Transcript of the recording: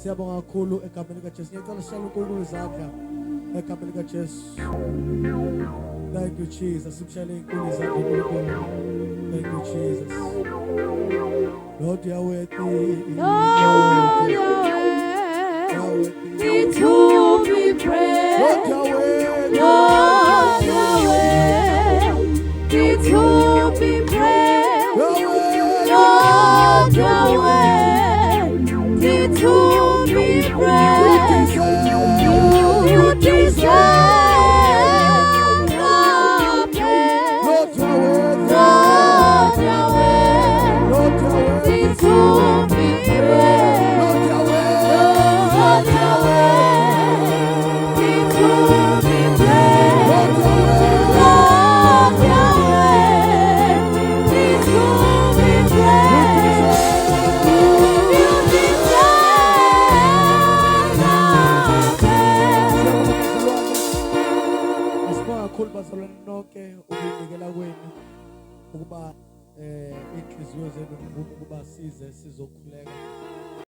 Siyabonga kakhulu egameni likaJesu. Ngiyacela sihlale uNkulunkulu izandla egameni likaJesu. Thank you Jesus. Simshayele inkulu izandla uNkulunkulu. Thank you Jesus. Lord Yahweh, Lord Yahweh, to be praised. Lord Yahweh, Lord Yahweh, to be praised. Lord Yahweh, to be praised. You deserve the praise. Lord Yahweh, Lord Yahweh, Lord Yahweh, to be praised. Lord Yahweh, Lord Yahweh, to be praised. Lord Yahweh, Lord Yahweh, to be praised. You deserve the praise. Asibonga kakhulu bazalwane nonke ukunikela kwenu ukuba inhliziyo zenu ukuba size sizokhuleka